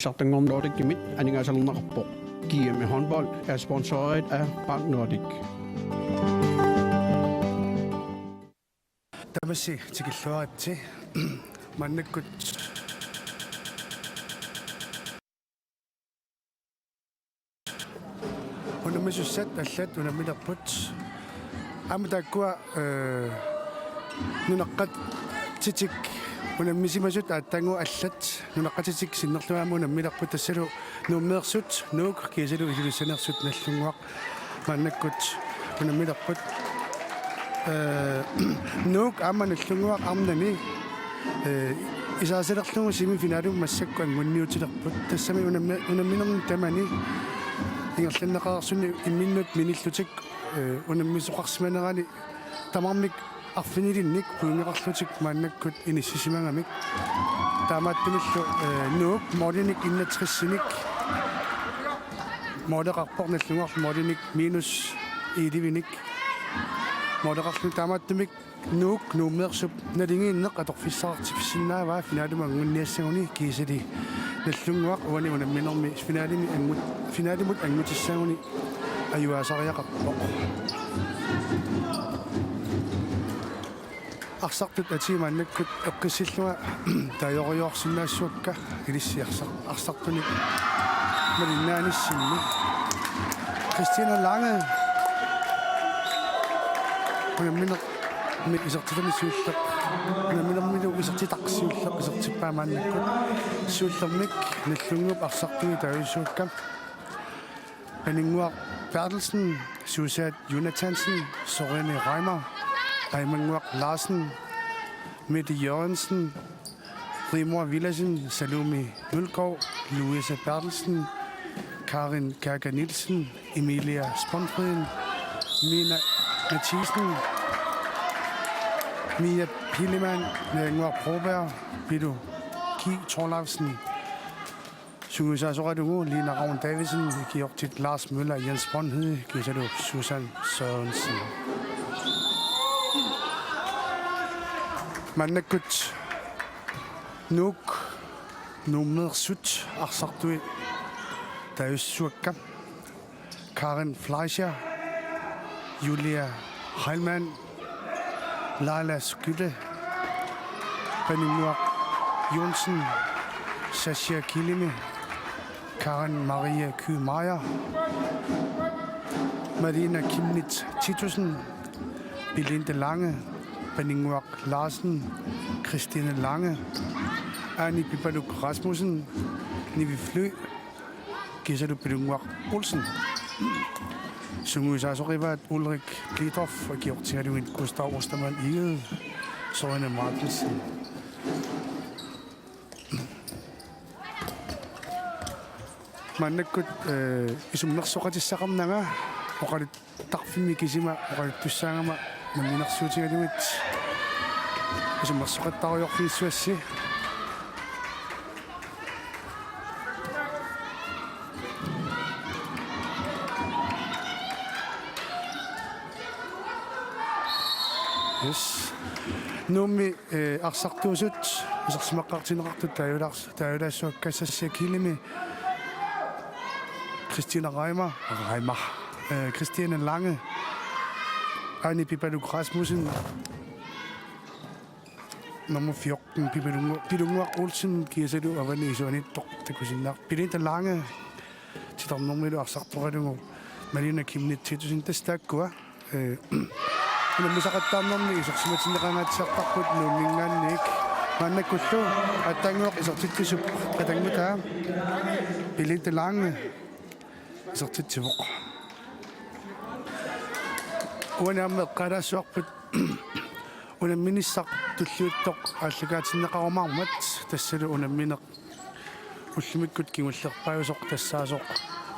Sartangon Nordic Gimit, Aningasalunarpo. GM håndbold er sponsoreret af Bank Nordic. Tamasi tikilluaratsi mannakkut unamisussat allat unamilerput amatakkua nunaqqat titik unamisimasut aatangu allat nunaqqatitik sinnerluaama unamilerput tassalu nuummeersut nuuk kiisalu ilusanersut nallunguaq mannakkut unamilerput nuuk ammanallunguaq arnani isaasalerlugu semifinaalum massakku angunniutilerput tassami unamminerni tamani ingerlanneqaarsunni imminnut minillutik unammisoqarsimanerani tamarmik arfinilinnik puungeqarlutik maannakkut inississimangamik taamaattumillu nuuk moorlinik innatrissinik mooleqarpornallunguarlu moorlinik minus iilivinik mooleqarlu taamaattumik nuuk nuummeersup nalingiinneq atorfissaqartifissinnaavaa finaaluma angunniassaguni kiisali nallunguaq uani unamminermi finaalimut angutissaguni ajuaasariaqarpoq арсартут атимааннаккут эққиссиллуга таёриорсинаассуакка илиссиарсартуник малиннааниссинни Christina Lange унамминер ми исертитамиссууллақ унамминермилу исертитақсиуллақ исертиппаамааннаккут сууллермик наллунгуп арсартуни таависсуакка панингуар Bertelsen, Susanne Jonathansen, Sorene Reimer, Reimanguaq Larsen, Mette Jørgensen, Rigmor Villadsen, Salome Mølgaard, Louise Bertelsen, Karin Kærker Nielsen, Emilia Spondfriden, Mina Mathisen, Mia Pillemann, Ingvar Broberg, Bidu Ki Torlavsen, Sungusasoradungu, Lina Ravn Davidsen, Georgit Lars Møller, Jens Brøndhede, Giselu Susan Sørensen. Mannakkut nuuk nuummeersut arsartui taussuakka Karen Fleischer, Julia Heilmann, Laila Skytte, Benjamin Jonsen, Sascha Kilime, Karen Marie Kyh-Meyer, Marina Kimnitz Titussen, Belinda Lange, Benjamin Larsen, Christine Lange, Annie Bibaluk Rasmussen, Nivi Flø, Giselu Benjamin Olsen, Sungusaasorivat Ulrik Blidhoff og Georg Gustav Ostermann Igel, Søren Martensen. Mannakkut isumnersoqatissaqarnaga oqalit tarfimmi kisima oqalit tussaangama namminersuutigalimit isumnersoqattariorfiissuassi yes nummi arsartuusut isersimaqqartineqartut taajulaassuakkassassia kilimi Christina Reimer, Christine Lange, Annie Bibaluk Rasmussen, nummer 14, Bilunguaq Olsen, Giselu Avani Toqtakusinaq, Belinda Lange, Titarnormilu Arsartoradungu, Marina Kimnitz Titussen tastakkua, unammisaqattaarnermi isorsimatinneqangaatissartarput nuummingaanniik, maannakkullu attanguoq isortittissup qatangmutaa, Belinda Lange, isertitsivoq uanaammeqqalaassuarput unamminissaq tulluuttoq ааллукаатиннеқарумаармат тассалу унамминеқ уллумиккут кигуллерпаажоқ тассаасоқ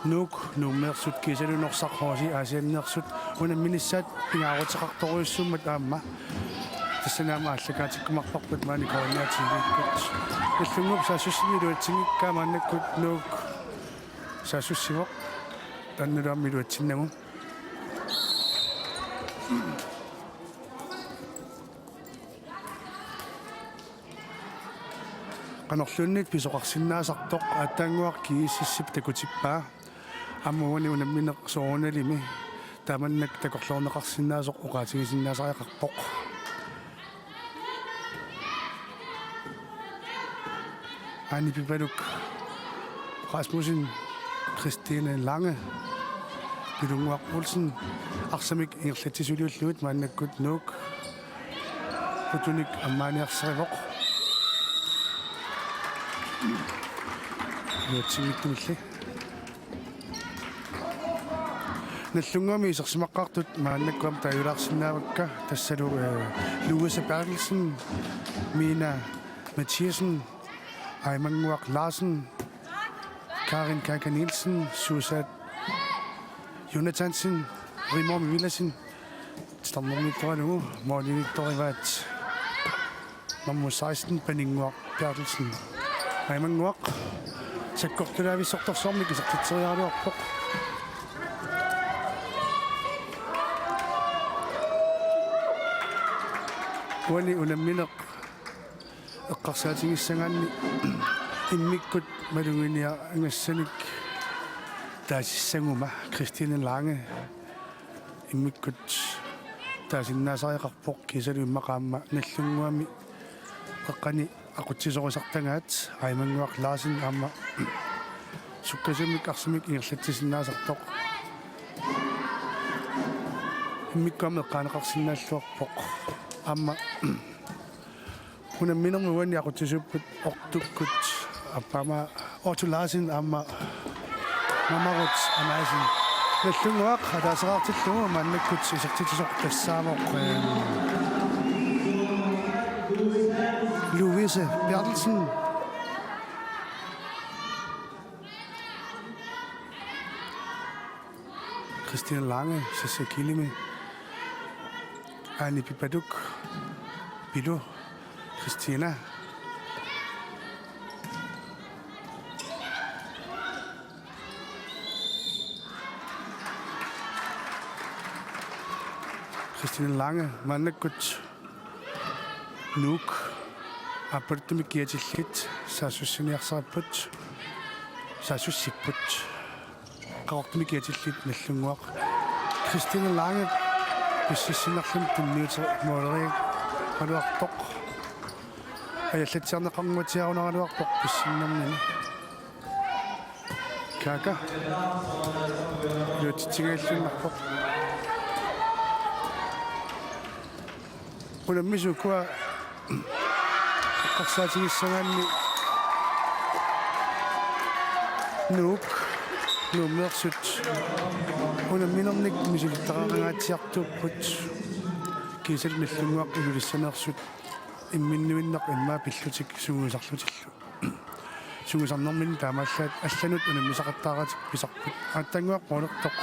нук нууммеерсут кисалунорсархооси аасианнеерсут унамминиссаат пингаарутеқарторуйуссуммат аама тассанаама ааллукаатиккумарпарпут маани координаативиккут уллунгуп саассуссинилуатсигиккаа мааннаккут нук саассуссивоқ таннуламмилуатсиннагу qanorlunnit pisoqarsinnaasartoq aataanguaq kiississip takutippaa ammuuni unammineq soorunalimi taamannak takorlorneqarsinnaasoq uqaatigisinnaasariaqarpoq Anni Pipaluk Rasmussen Christine Lange Pilunguaq Olsen Arsamik Irlatisuluulluut maannakkut nuuk putunik ammaaniarserivoq Yotsimmittumilli Nallungami isersimaqqaartut maannakkuam taajulaarsinnaavakka tassalu Louise Bertelsen Mina Mathiasen Aimanguaq Larsen Karin Kaka Nielsen Susat Jonathansen Rimor Villasen Stammermittoranu Morlinittorivaat nummer 16 Penninguaq Bertelsen Aimanguaq sakkortulaavissortorsormik isartiteriaaluarpoq Wali ulammineq eqqarsaatigissangaanni immikkut malunginia angassanik taasissanguma Christine Lange immikkut taasinnaasariaqarpoq kisalu immaqaamma nallunguami qaqqani aqutsisorisartangaat Aimanguaq Larsen aamma sukkasumik arsimik irlatissinnaasartoq immikkuam eqqaaneqarsinnaalluarpoq aamma unamminermi uani aqutsisupput ortukkut appama Otto Larsen aamma mamarut amaasin nallunguaq ataaseraartillugu maannakkut isertitisoq tassaamoq Louise Bertelsen Christine Lange Sisse Kilimi Anni Pipaluk Bilu Christina Christine Lange maannakkut nuuk аппартми киатиллит саасуссиниарсааппут саасуссиппут qaqortumi kiatillит наллунгуақ Christine Lange писсиссинерлун тунниутер моолериак алуартоқ аяллатсиарнеқарнуатиарунаралуарпоқ писсиннэрнани кака юутитсигааллуннарпоқ унаммисукуа qarsaatigissangaanni nuuk nuummeersut unamminernik misulittaqaaqangaatiartuupput kiisal nallunguaq ilulissaneersut imminnuinneq immaa pillutik suguusarlutillu suguusarnermin taamaallaat алланут унаммисақаттааратик писарпут ааттангуақ qoolertoq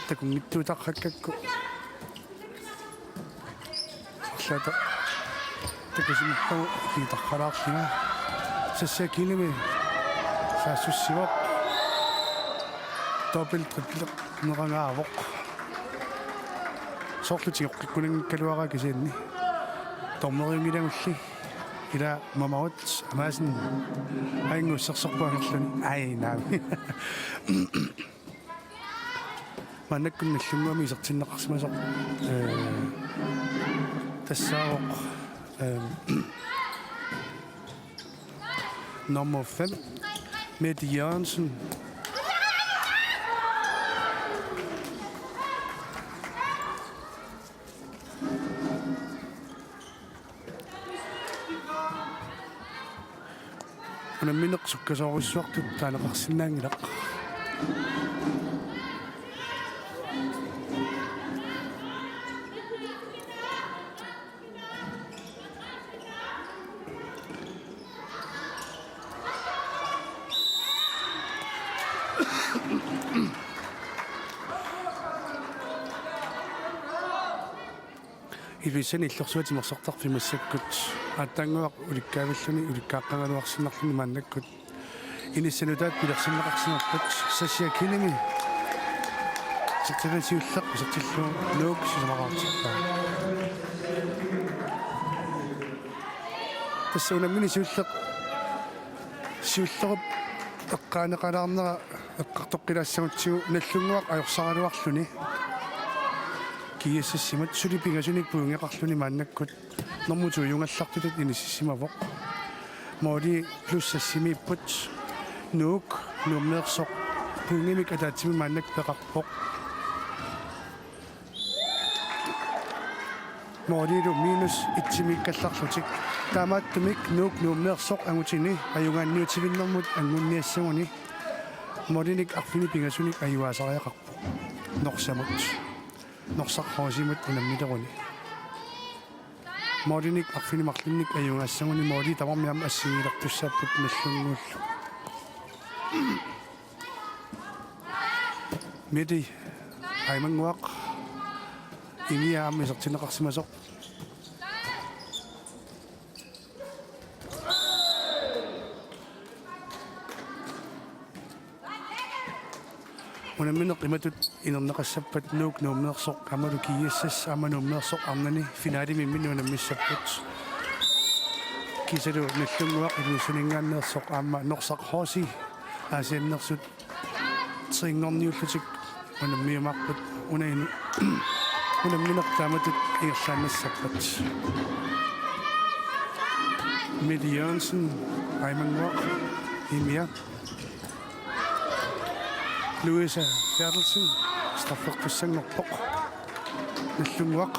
такунгиттуутаққаккакку арлаата такусимиппагу китархалаарлига сассакилими саассуссивоқ добл триплер нерангаавоқ соорлутигоққиккунангкалуараа кисианни тормериумилагулли ила мамаут амаасин ангуссерсерпаагерлуни ай наами маннаккун наллунгуами исертиннеқарсимасоқ тассаавоқ nummer 5 Mette Jørgensen unammineq sukkasoorissuartut taaneqarsinnaangilaq Ивисани иллорсуатимерсартарфимассаккут ааттаангуақ уликкаавиллуни уликкааққангалуарсиннарлуни мааннаккут иниссанутаат пилерсиннеқарсинерпут сассиа килими сективасиуллақ сектиллуу нуук сисамараартиппаа tässä unemmini siullaqap eqqaanaqalaarnera eqqartoqqilaassagutsigu nallunguaq ajorsaruarluni kiissassimat sulipingasunik puungeqarluni maannakkut normutuyungallartutut inississimavoq moodi plussassimiipput nuuk nuummeersoq puungimik ataatsimi maannak peqarpoq moodilu minus itsimikkallarlutik taamaattumik nuuk nuummeersoq angutini ajungaanniutivinnermut angunniassaguni moodinik arfini pingasunik ajuaasariaqarpoq norsamut norsaqhoosimut unammileruni moodinik arfinimarlinnik ajungaassaguni moodi tamarmiam assigiilertussapput nallunguullu midi aimanguaq inia ammisertineqarsimasoq unammineq imatut inerneqassappat nuuk nuummeersoq amalu kiiassas amanuummeersoq arnani finaalimimmin unammissapput kisalu nallunguaq iluusuningaanneersoq aamma norsaqhoosi aasiannersut triingorniullutik unammiumarput unainu unammineq taamatut ingerlaannassappat Mette Jørgensen aimanguaq imia Louisa Bertelsen straffertussanngorpoq nallunguaq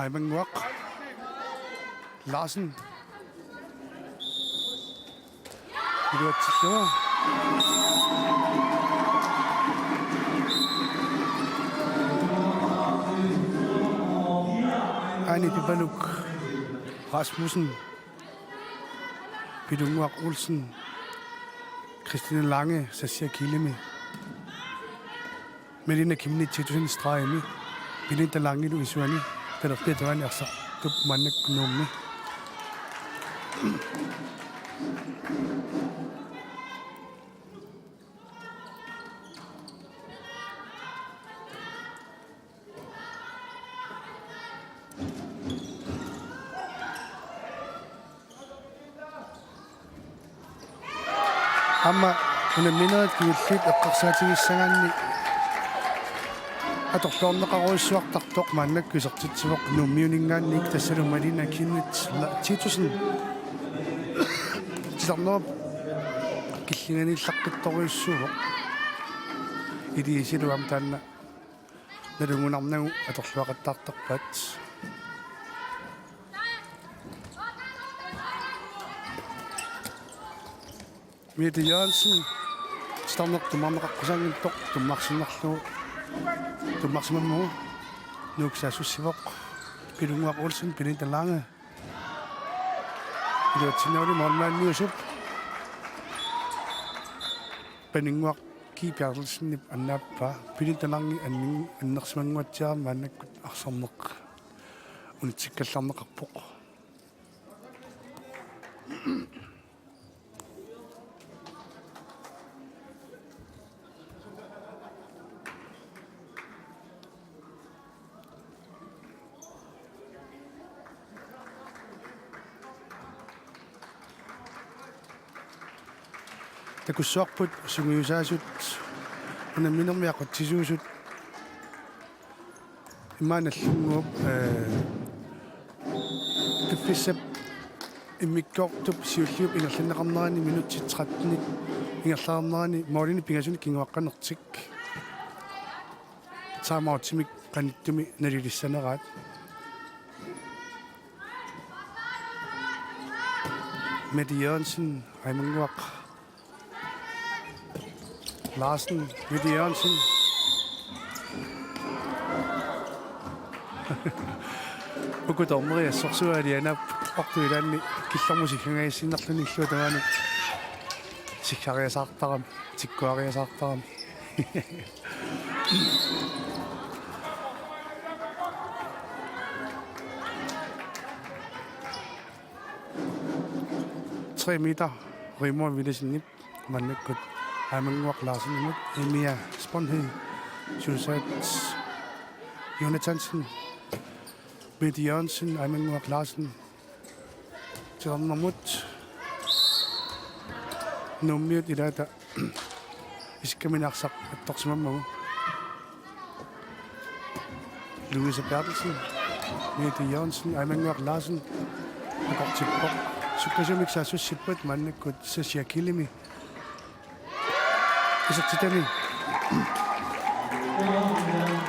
aimanguaq Larsen iluatsillua Anni Pibaluk Rasmussen Pidunguaq Olsen Christine Lange Sassia Kilimi Melina Kimni Titusin Straimi Belinda Lange Luisuani Peterani Arsa Tup Mannak Nomni Amma unamminerat kiullit eqqarsaatigissangaanni atorluorneqaruissuartartoq maannak kisertitsivoq nummiuningaannik tassalu Malina Kinnit Titusen tisarnerap killinganiillaqqittoriussuuvoq iliisiluam taanna nalungunarnagu atorluaqattaartarpat Mette Jørgensen starneq tumarneqaqqusangittoq tummarsinnarlugu tummarsimammugu nuuksaasussivoq Pidunguaq Olsen Belinda Lange iluatsinnauli mormaanniusup Peninguaq Ki Bertelsen annaappa Belinda Lange annersimanguatsiaram maannakkut arsarneq unitsikkallarneqarpoq takussuarput sungiusaasut unamminermiaqatsisuusut immaanallunguup tuffissap immikkoortup siulliup ingerlanneqarnerani minutti 13 ingerlaarnerani moolini pingasuni kinguaqqanertik saamautsimik qanittumi nalilissaneraat Mette Jørgensen aimanguaq Larsen, Mette Jørgensen. Ugutormeri assorsualiana ortuilaanni killermusikkangaissinnerluni illuutamaani sikkariasaartaram tikkuariasaartaram Tre meter rimmer vilesinnip mannakkut aimanguaq Larsen Emia Sponhed Suicide Jonathansen Mette Jørgensen, Ayman Larsen, John Mahmoud, Nummiut i dag, Iskaminaksak, Toksmammo, Louise Bertelsen, Mette Jørgensen, Ayman Larsen, og går til bok. Så kan jeg ikke så sit på et mand, så siger Kilimi. Så til dem.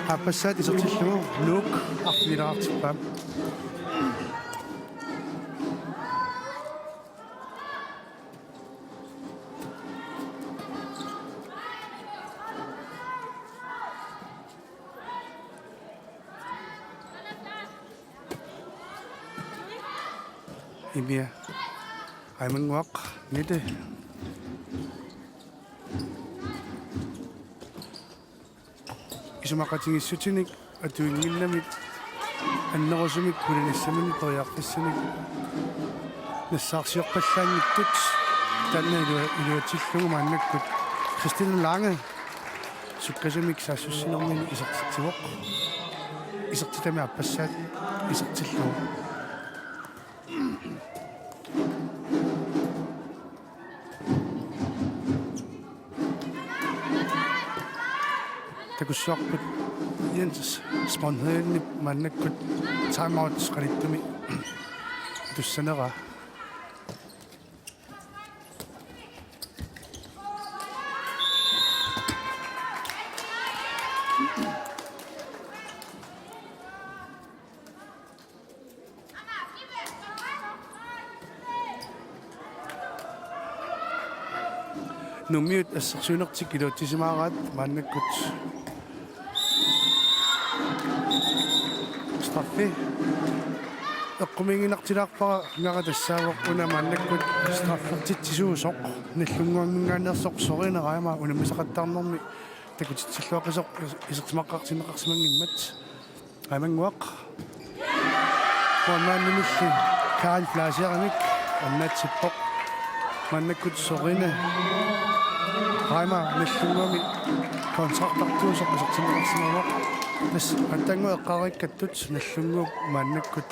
Appasat is op til nu. Luk. Afvidere til bam. Imia. Ayman wak. Nede. Isumaqatingissutunik atuinngillamik аннерусумик кулинассамини ториартассаник нассаарсиорпаллаанниттут танна илуатиллугу мааннаккут Christine Lange суккасамик саассуссинэрмини исертитсивоқ исертитами аппассаат исертиллугу такуссуарпут иэнс спонтанни маннаккут таймаут скалиттуми туссанера Nummiut ассерсуунертик илуутсисимаараат мааннаккут стаффи эққумингинартилаарпара ngaратассаавоқ уна мааннаккут стаффертитсисуусоқ наллунгуаммингаанерсоқ соринераама унамисақаттаарнэрми такутитсиллуақисоқ исертимаққартинеқарсимангиммат аймангуақ мааннамилли каан флаасиарамик аннатсиппоқ мааннаккут сорина Reimer наллунгуами контрактартуусоқ исертимақарсимавоқ нас аттангуэ эққариккаттут наллунгуп мааннаккут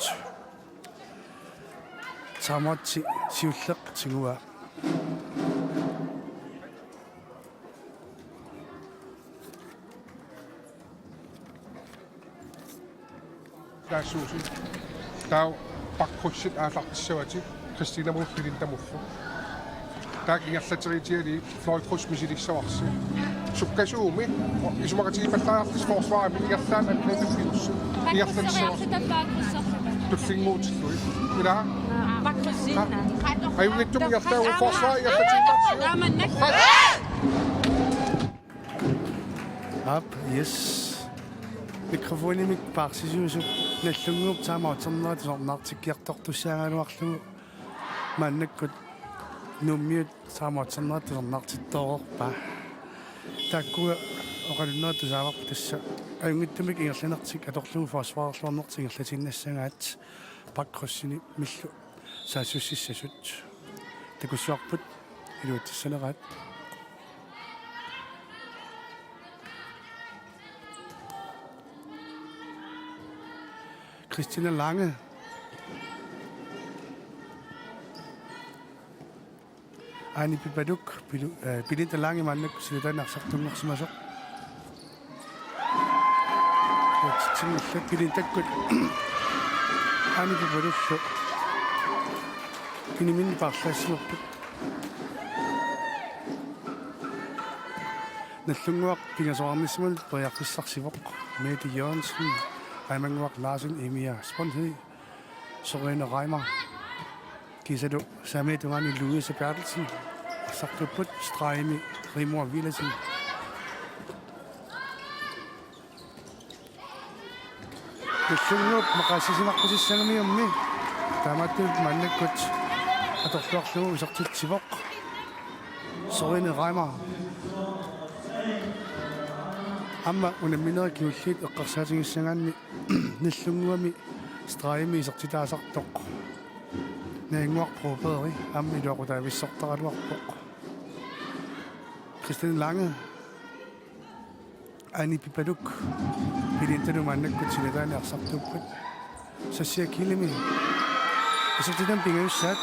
саматси сиуллеқ тигуа таасууси таа паккуссит аалартиссавати Christina Muffilin тамуффу таак ингерлатеритиали Floyd Cruz мисилиссаварси суккасууми исумакатигипаллаартис форсваами ингерлаан аннатуффиусsu ингерлатиссаварси туффингуутиллуи ила аюнгиттум ингерлаау форсваа ингерлатигипарси ап yes микрофонимик парсисуусуп наллунгууп таамаутсернерат сорнартиккиартортуссаагалуарлугу мааннаккут Nummiut таамаутсернерат сорнартиттоорорпа таккуа оқалуннерат тусааварп тасса аюнгиттумик ингерланертик аторлугу фосфаарлуарнерт ингерлатиннассагаат паккроссини миллу саассуссиссасут такуссуарпут илуутиссанераат Christine Lange Ani Pipaduk Pilinta Lange mannak silitan naksartunnersimasoq Tsimullat pilintakkut Ani Pipadukku inimin parlassimerput наллунгуақ пингасоарниссимал приаққиссарсивоқ Mette Jørgensen Ayman Larsen Emia Spondhøj Sorine Reimer Gisado Sametungani Louise Bertelsen Saktoput Strejmi Rimor Villadsen Наллунгуақ мақассисимарпусиссанамиумми тааматтуут маннаккут аторлуарлугу исартитсивоқ Sorine Reimer Amma unammineri kiulliit eqqarsaatigissangaanni nallunguami Strejmi isertitaasartoq nainguarpruupeeri ammi iluaqutaavissartaraluarpoq Christine Lange Ani Pipaduk pilintalu mannakkut silataani arsartuuppat Så siger kilimi. Og så det den binge sat.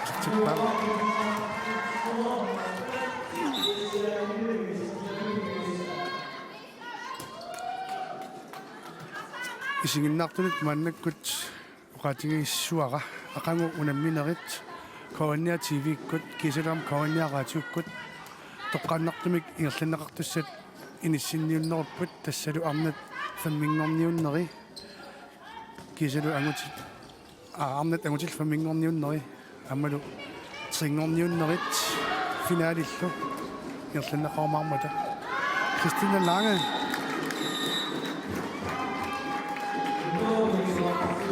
Så til bare. Isingin naktulit mannakut uqatingi suara aqangu unamminerit kawannia TV kut kiselam kawannia ratiukkut toqqannartumik ingerlannaqartussat inissinniunnerupпут тассалу арнат фаммингорниуннери кисалу ангутит арнат ангутил фаммингорниуннери аммалу трингорниуннерит финалиллу инgerlannaqarmarmata Christina Lange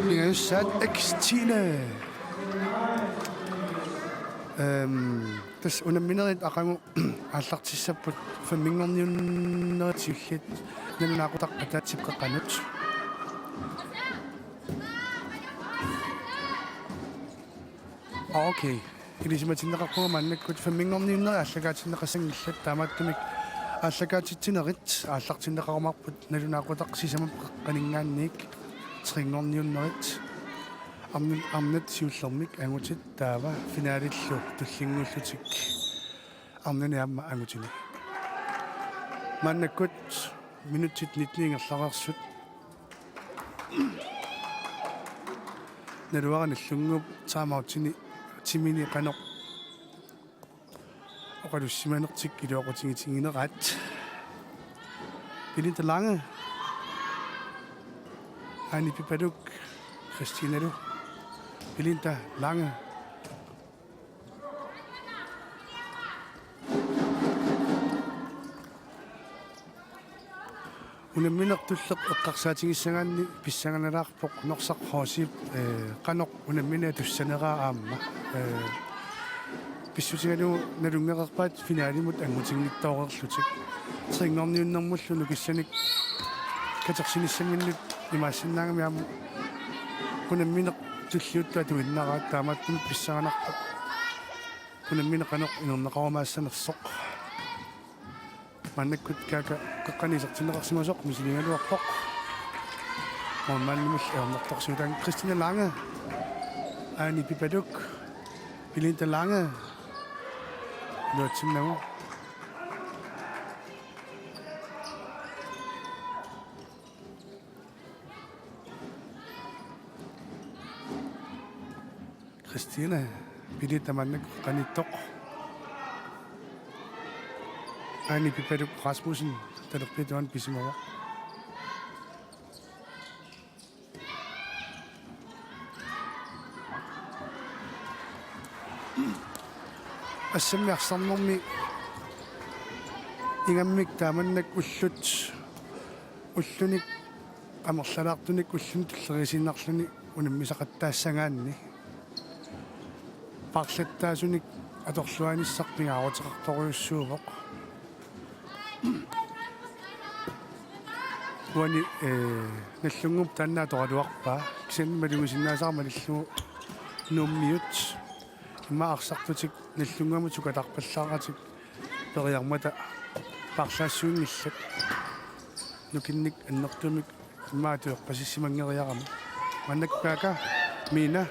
Jeg sat X-Tine. Das unammineret aqangu аллартиссаппут фаммингорниуннеритиллит налунаагутақ атаатсипқаққанут окей илисиматиннеқарпуга маннаккут фаммингорниуннери аллагаатиннеқассангиллат таамааттумик аллагаатитсинерит ааллартиннеқарумарпут налунаагутақ сисамапқаққанингаанниик трингорниуннерит амнат сиуллермик ангутит таава финалиллу туллингууллутик арнани аама ангутини маннаккут минутит нитниингерларерсут налуараналлунгуп таамаутини тимини канеқ оқалуссиманертик илуоқутингитингинерат Belinda Lange Annie Pipaduk Christina Du Belinda Lange Unamminertulleq eqqarsaatigissangaanni pissanganalaarpoq norsaqhoosip qanoq unammina tussaneraa aamma pissutigalu nalungeqerpaat finaalimut angutingittaoqerlutik trinngorniunnermullu nukissanik katersinissanginnut imaassinaangami aamma unammineq tulliuttua tuinnaraat taamaattum pissanganarpoq unammine qanoq inerneqarumaassaanersoq маннаккут кака какканисертиннеқарсимасоқ мисилингалуарпоқ маммаалнимул эрнертарсуутаан Christina Lange Annie Pipaduk Belinda Lange нуатсиннагу Christina Belinda маннак qaниттоқ Annie Pipaduk Rasmussen, der blev døren bisimover. Assammiarсарнэрми ингаммик тааманнак уллуник амерлалаартуник уллун туллерисиннарлуни унаммисақаттаассагаанни парлаттаасуник аторлуаниссартигаарутеқарторюссуувоқ Wani nallungup tanna toraluarpa kisen maluusinnaasarma nallu nuummiut imaarsartutik nallungamu tukatarpallaaratik periarmata parlaassuungillat nukinnik annertumik immaatuerpasissimanngeriarama mannakkaaka miina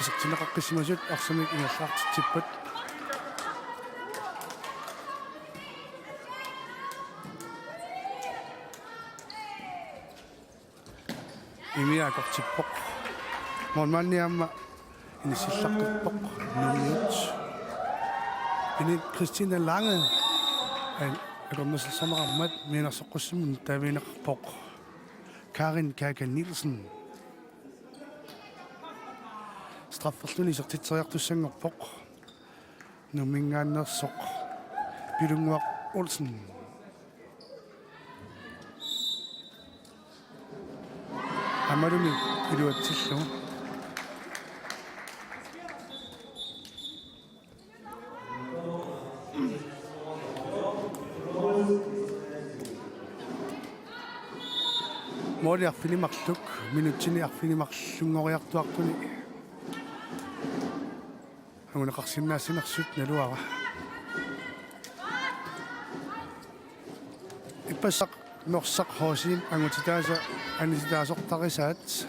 isaqtineqaqqisimasut arsamik ingerlaartitsippat имиакортиппоқ морманниамма инисиллаққиппоқ нуиут ини Christina Lange акормасалсамараммат минерсоққуссимун тавинеқарпоқ Karin Kaka Nielsen страфферлуни сертитсериартуссангорпоқ нумингааннерсоқ Pilunguaq Olsen Amarumi iluatsillu Mori arfinimarluk minutsini arfinimarlungoriartuartuni Angunaqarsinnaassinersut naluara Ippasaq norsaq hoosin angutitaasa anititaasortarisaat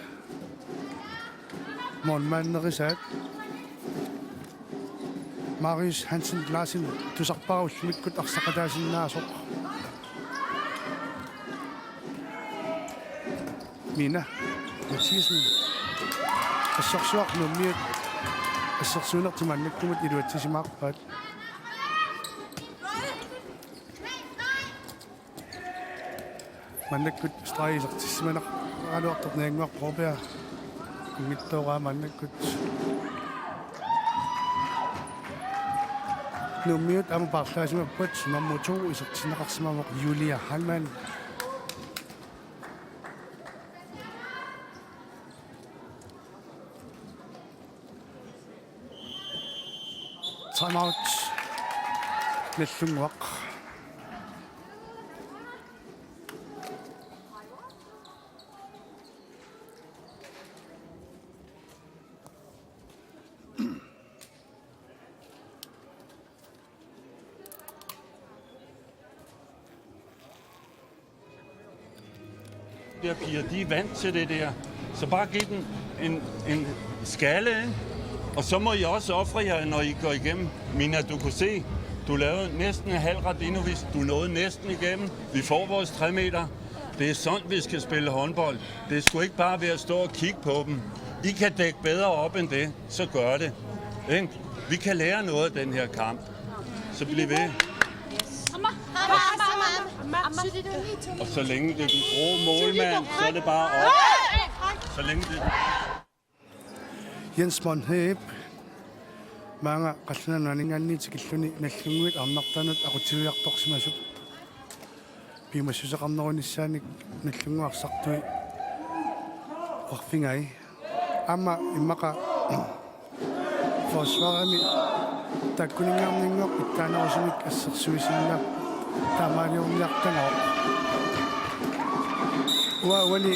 mornmaannerissaat Marius Hansen Larsen tusarparullmikkut arsaqataasinnaasuq Mina Mathiasen assorsuarnummiat assorsuunertimannakkumut iluatsisimaarpaat mannakkut straisertissimaneq aluartornianguarporbea mittoraa mannakkut nummiut amaparlaasimapput nummer 2 isertineqarsimamoq Julia Hallmann timeout nallunguaq Der piger, de er vant til det der. Så bare giv den en skalle, ikke? Og så må I også ofre jer, når I går igennem. Mina, du kunne se, du lavede næsten en halv Radinovic. Du nåede næsten igennem. Vi får vores 3 meter. Det er sådan, vi skal spille håndbold. Det skulle ikke bare være at stå og kigge på dem. I kan dække bedre op end det, så gør det. Ikke? Vi kan lære noget af den her kamp. Så bliv ved. Og så længe det er den gode målmand, så er det bare op. Så længe det Jens Monheb mange qallananuaningaanni tikilluni nallunguit arnartanut aqutiuiartorsimasut piimassusaqarnerunissaani nallunguarsartui orfingai amma immaqa forsvarami takkuningaarninguaq ittaanerusumik assersuisinna taamaaliorniartangao wali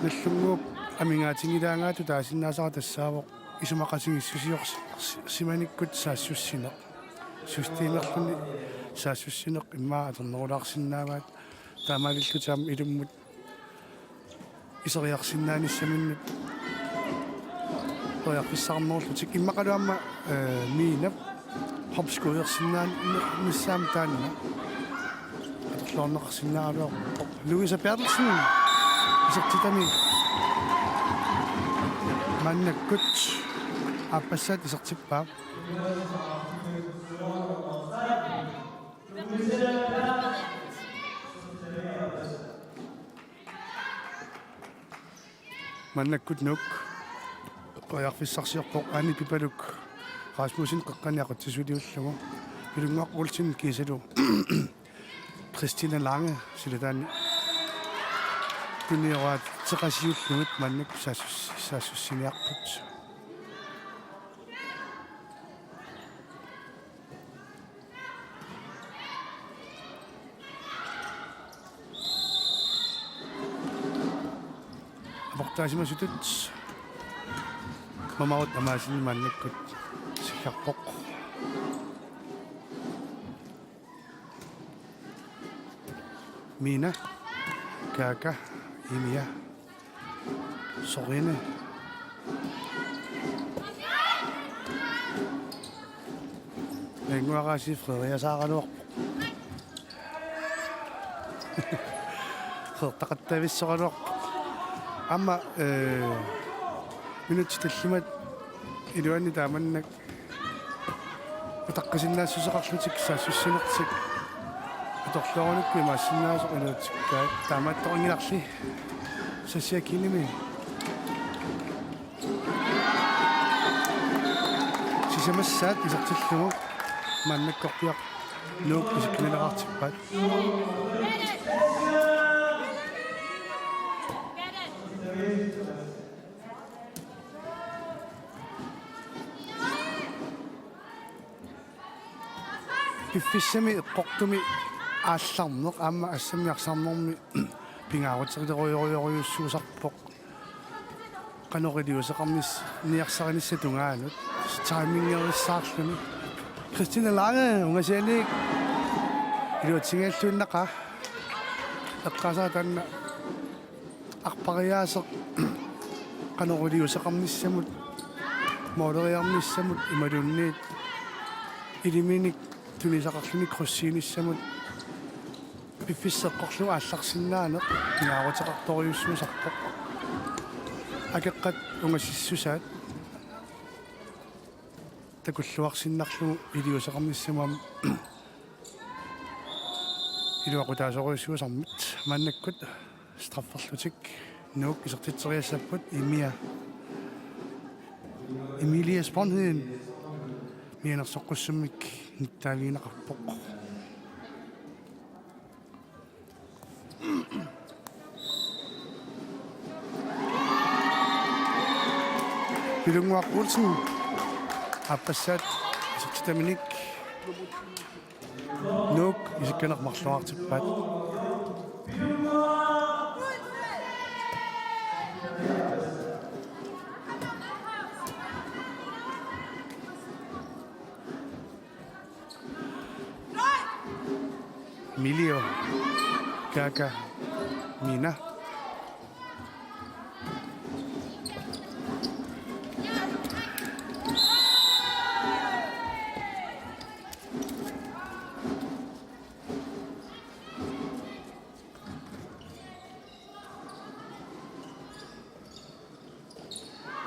nallunguup амингааtingилаангаату таасиннаасара тассаавоқ исумақасигиссусиорс симаниккут саассуссинеқ сустиимерлуни саассуссинеқ иммаа атернерулаарсиннааваат таамаалиллутаам илуммут исериарсиннааниссаминнут тояққиссаарнерлутик иммақалуамма миинап хопскуерсиннаан миссаам таанна атерлуарнеқарсиннааралуар Louisa Bertelsen исертитами mannakkut appassat isertippaa mannakkut nuk qoyarfissarsiorpoq aani pipaluk Rasmussen qaqqaniaqatsisuliullugu pilungaqqulsin kiisalu Christina Lange silataani tunnieraat teqasiullugut mannak saassiniarput aportaasimasutut mamaut amaasini mannakkut sillarpoq Mina Kaka Imia Sorine Lenguarasi Fredericia Saraluor Taqattavissoraluor Amma minutittallimat iluanni taamannak utaqqasinnaassuseqarlutik saassussinertik utorlorunukku imaassinnaasoq iluutikkaat taamaattoqingilarli sassiakilimi sisamassaat isertillugu maannakkorpiaq nuuk isikkinelerartippaat piffissami eqqortumi аалларнеқ аама ассамиарсарнэрми пингаарутсерилеруйоруйоруйуссуусарпоқ канорилиусеқарнис ниарсаринисса тунгаанут таймингериссаарлуни Christina Lange унгасианик илуатсигааллуиннақа eqqasaatanna arpariaaseq qanoriliusaqarnissamut mooleriarnissamut imalunniit iliminik tunisaqarluni krussiinissamut piffisseqqorlu aallarsinnaaneq kinaaruteqartoriussuusarpoq akeqqat ungassissusaat takulluarsinnarlugu iliusaqarnissamam iluaqutaasoruissuusarmit mannakkut strafferlutik nuuk isertiteriassapput Emilia Sponheden mianersoqqussummik nittaaviinaqarpoq Pilunguaq Olsen appassaat isertitaminik nuuk isikkanaqmarluartippaat Emilio Kaka Mina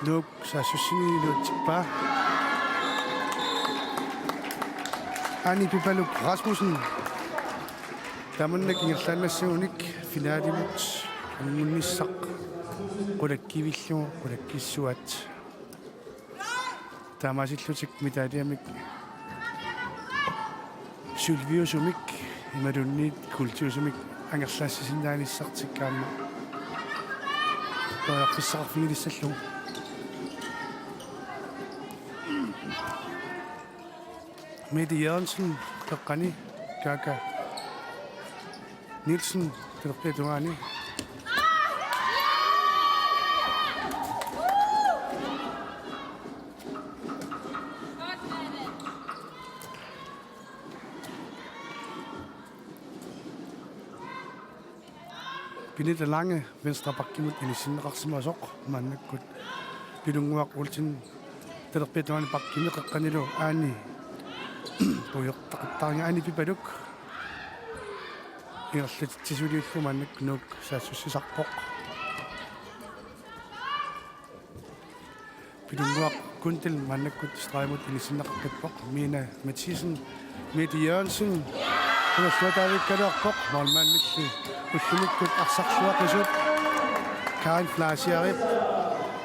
Nuuk saasussiniluutippa Ani Pipaluk Rasmussen Tamannak ingerlaannassuunik finaalimut almunnissaq qulakkivillugu qulakkissuat taamasillutik mitaaliamik sulviusumik imalunniit kultuusumik angerlaassisinnaanissartikkaamma toaqfissaqarfigilissallugu Mette Jørgensen peqqani Kaka Nielsen terpetuani Pinita Lange venstre bakkimut inisinneqarsimasoq mannakkut pilunguaq Olsen terpetuani bakkimiqeqqanilu aani puyortaqattaarnga aani Pipaluk Irallatitissuliullu mannak nuuk saassussisarpoq Pilunguaq Kuntel mannakkut straimut inisinneqarpatpoq Mina Mathisen Mette Jørgensen Unerslutaavikkaluarpoq Malmannilli ullunikkut arsarluaqisut Karin Flasiarip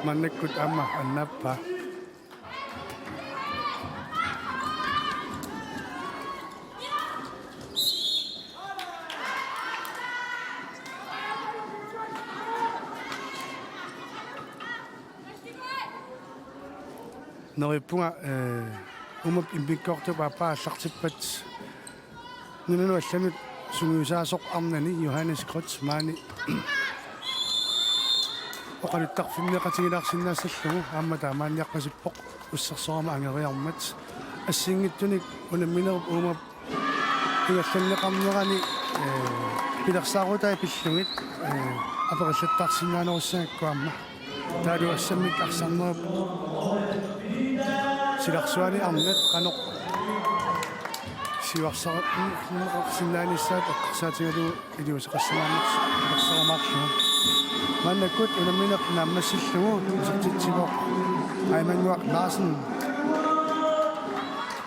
mannakkut amma annappa Noripunga umap imbikkortupaappa allartippat nunanu allamit sunguusaasoq arnani Johannes Krotz maani oqalittaqfimmeqatigilaarsinnaasallugu aamma taamaanniarpasippoq ussarsorama angeriarmat ассингитtunik unamminerup umap igallanneqarnerani pilersaarutai pillungit aperillattarsinnaanерусsaаккуамма таалу ассаммик арсарнеруп Silarsuani arnat qanoq siuarsaaqarsinnaanissaaat eqqarsaatigalu iliuseqassamaarnaq eqqarsaramaarlugu mannakkut unammineq naammassillugu isertitsipoq Aimanguaq Larsen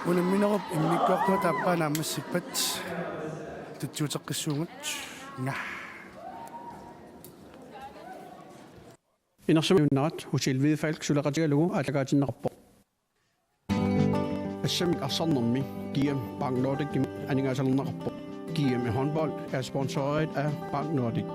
unamminerup immikkuartua taappaa naammassippat tatsuuteqqissuungut nga Inersumiunnarat Hotel Hvide Falk suleqatigalugu aalagaatinnaqarpoq Assam Arsannermi GM Bank Nordic Anningasalernaqarpoq GM håndbold er sponsoreret af Bank Nordic.